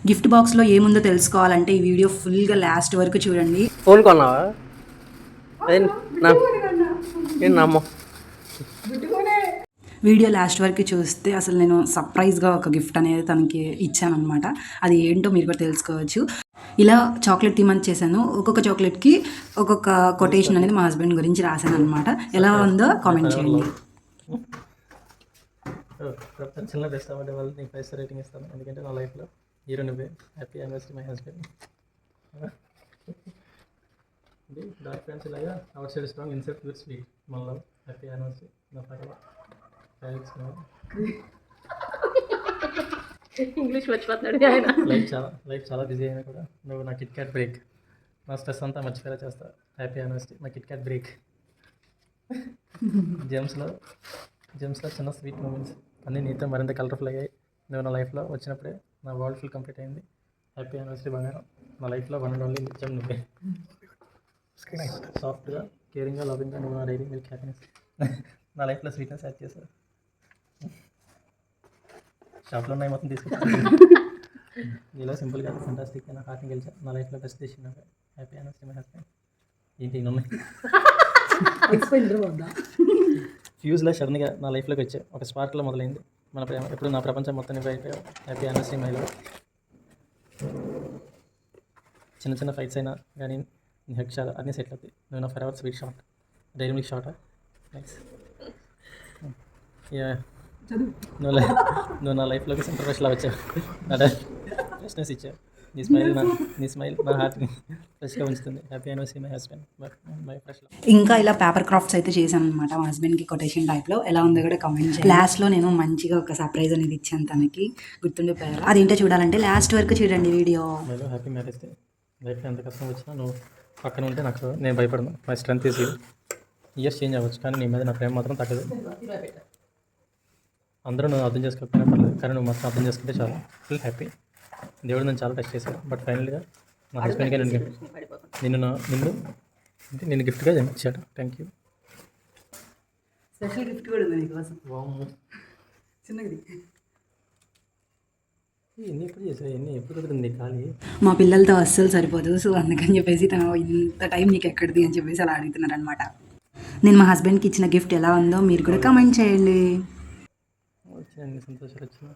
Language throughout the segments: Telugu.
గిఫ్ట్ బాక్స్లో ఏముందో తెలుసుకోవాలంటే ఈ వీడియో ఫుల్గా లాస్ట్ వరకు చూడండి. ఫోన్ కొన్నావా? నమ్మో వీడియో లాస్ట్ వరకు చూస్తే అసలు నేను సర్ప్రైజ్గా ఒక గిఫ్ట్ అనేది తనకి ఇచ్చానమాట. అది ఏంటో మీరు కూడా తెలుసుకోవచ్చు. ఇలా చాక్లెట్ తీమని చేశాను. ఒక్కొక్క చాక్లెట్కి ఒక్కొక్క కొటేషన్ అనేది మా హస్బెండ్ గురించి రాశాను అనమాట. ఎలా ఉందో కామెంట్ చేయండి. చిన్న బెస్ట్ అవ్వండి వాళ్ళు నీకు 5 స్టార్ రేటింగ్ ఇస్తాను. ఎందుకంటే నా లైఫ్లో హీరో నువ్వే. Happy anniversary my husband. ఇది డార్క్ ఫ్రెండ్స్ ఇలాగా outside strong inside with sweet మన లవ్. హ్యాపీ యానివర్సరీ నా ఫర్ ఇంగ్లీష్ మర్చిపోతున్నాడు ఆయన. లైఫ్ చాలా బిజీ అయినా కూడా నువ్వు నా కిట్ క్యాట్ బ్రేక్. నా స్ట్రెస్ అంతా మర్చిపోయేలా చేస్తా. Happy anniversary my KitKat break. జెమ్స్లో చిన్న స్వీట్ మూమెంట్స్ అన్నీ నీతో మరింత కలర్ఫుల్ అయ్యాయి. నువ్వు నా లైఫ్లో వచ్చినప్పుడే నా వరల్డ్ ఫుల్ కంప్లీట్ అయింది. హ్యాపీ యానివర్సరీ బంగారం. నా లైఫ్లో వన్ అండ్ ఓన్లీ నిత్యం నువ్వే. సాఫ్ట్గా కేరింగ్గా లవింగ్గా నువ్వు నా డైరీ మిల్క్ హ్యాపీనెస్. నా లైఫ్లో స్వీట్నెస్ యాడ్ చేశారు. షాప్లో ఉన్నాయి మొత్తం తీసుకొచ్చాను. ఇలా సింపుల్గా ఫంటాస్టిక్ నా హార్ట్ని గెలిచా. నా లైఫ్లో బెస్ట్ డెసిషన్ నువ్వే. Happy anniversary my husband. ఏంటి ఉన్నాయి ఫ్యూజ్లో సడన్గా నా లైఫ్లోకి వచ్చా. ఒక స్పార్క్లో మొదలైంది మన ప్రేమ. ఎప్పుడు నా ప్రపంచం మొత్తం నువ్వు అయిపోయావు. హ్యాపీ యానివర్సరీ మైలో. చిన్న చిన్న ఫైట్స్ అయినా కానీ నీ హెక్షాలు అన్నీ సెటిల్ అవుతాయి. నువ్వు నా forever sweet short dairy milk short. Nice. నువ్వు నా లైఫ్లోకి సెంటర్ ఫ్రెష్లా వచ్చావు. నా ఫ్రెష్నెస్ ఇచ్చావు. నీ స్మైల్ నా హార్ట్ని ఫ్రెష్గా ఉంచుతుంది. Happy anniversary my husband my fresh. ఇంకా ఇలా పేపర్ క్రాఫ్ట్స్ అయితే చేశాను అనమాట మా హస్బెండ్కి కొటేషన్ టైప్లో. ఎలా ఉందో కూడా కామెంట్ చేయండి. లాస్ట్లో నేను మంచిగా ఒక సర్ప్రైజ్ అనేది ఇచ్చాను తనకి, గుర్తుండిపోయారు. అదేంటో చూడాలంటే లాస్ట్ వరకు చూడండి వీడియో. Happy marriage day. లైఫ్లో ఎంత కష్టం వచ్చినా నువ్వు పక్కన ఉంటే నేను భయపడను. My strength is you. Years change అవ్వచ్చు కానీ నీ మీద నా ప్రేమ మాత్రం తగ్గదు. అందరూ నువ్వు అర్థం చేసుకోకపోయినా పర్లేదు కానీ నువ్వు మాత్రం అర్థం చేసుకుంటే చాలా ఫుల్ హ్యాపీ. దేవుడు నన్ను చాలా టచ్ చేశాడు. బట్ ఫైనల్గా నా హస్బెండ్గా నిన్ను గిఫ్ట్గా ఇచ్చాడు. Thank you. స్పెషల్ గిఫ్ట్ కూడా ఉంది నీకోసం. చిన్నది. ఎన్ని ఎప్పుడు చేసావు? ఎప్పుడు కుదిరింది ఖాళీ? మా పిల్లలతో అస్సలు సరిపోదు. సో అందుకని చెప్పేసి తను ఇంత టైం నీకు ఎక్కడిది అని చెప్పేసి అలా అడుగుతున్నారు అనమాట. నేను మా హస్బెండ్కి ఇచ్చిన గిఫ్ట్ ఎలా ఉందో మీరు కూడా కామెంట్ చేయండి. వచ్చిన అన్ని సంతోషాలు వచ్చిన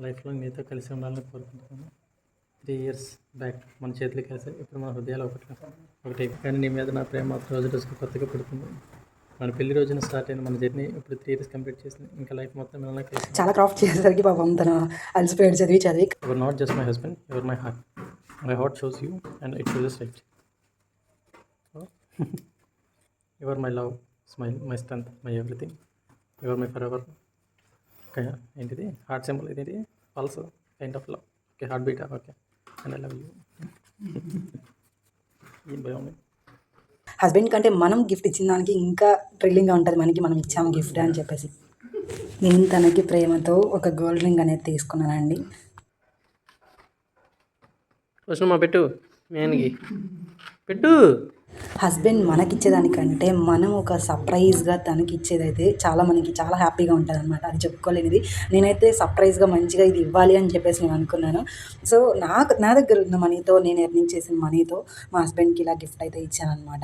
లైఫ్లో నీతో కలిసి ఉండాలని కోరుకుంటున్నాను. 3 years బ్యాక్ మన చేతులు కలిసి ఇప్పుడు మన హృదయాలు ఒకటి. కానీ నీ మీద నా ప్రేమ మాత్రం రోజు రోజుకు కొత్తగా పుడుతుంది. మన పెళ్లి రోజున స్టార్ట్ అయిన మన జర్నీ ఇప్పుడు 3 years కంప్లీట్ చేసింది. ఇంకా లైఫ్ మొత్తం మనల్ని కలిసి. చాలా క్రాఫ్ట్ చేసేసరికి పాపం తను అలసిపోయాడు చదివి. Your not just my husband, your my heart. My heart shows you and it shows right. Your my love, smile, my strength, my everything. Your my for ever. ఏంటిది హార్ట్ సింబల్? ఇది pulse kind of love. Okay, heart beat. Okay, and I love you. ఏం భయం ఉంది. హస్బెండ్ కంటే మనం గిఫ్ట్ ఇచ్చిన దానికి ఇంకా థ్రిల్లింగ్గా ఉంటుంది మనకి, మనం ఇచ్చాము గిఫ్ట్ అని చెప్పేసి. నేను తనకి ప్రేమతో ఒక గోల్డ్ రింగ్ అనేది తీసుకున్నానండి. వచ్చినమ్మా పెట్టు, మేనకి పెట్టు. హస్బెండ్ మనకిచ్చేదానికంటే మనం ఒక సర్ప్రైజ్గా తనకి ఇచ్చేదైతే మనకి చాలా హ్యాపీగా ఉంటుంది అనమాట. అది చెప్పుకోలేనిది. నేనైతే సర్ప్రైజ్గా మంచిగా ఇది ఇవ్వాలి అని చెప్పేసి నేను అనుకున్నాను. సో నా దగ్గర ఉన్న మనీతో, నేను ఎర్నింగ్ చేసిన మనీతో మా హస్బెండ్కి ఇలా గిఫ్ట్ అయితే ఇచ్చాను అనమాట.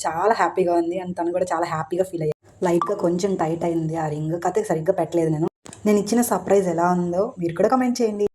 చాలా హ్యాపీగా ఉంది అండ్ తను కూడా చాలా హ్యాపీగా ఫీల్ అయ్యాను. లైట్గా కొంచెం టైట్ అయింది ఆ రింగ్, కాకపోతే సరిగ్గా పెట్టలేదు. నేను ఇచ్చిన సర్ప్రైజ్ ఎలా ఉందో మీరు కూడా కామెంట్ చేయండి.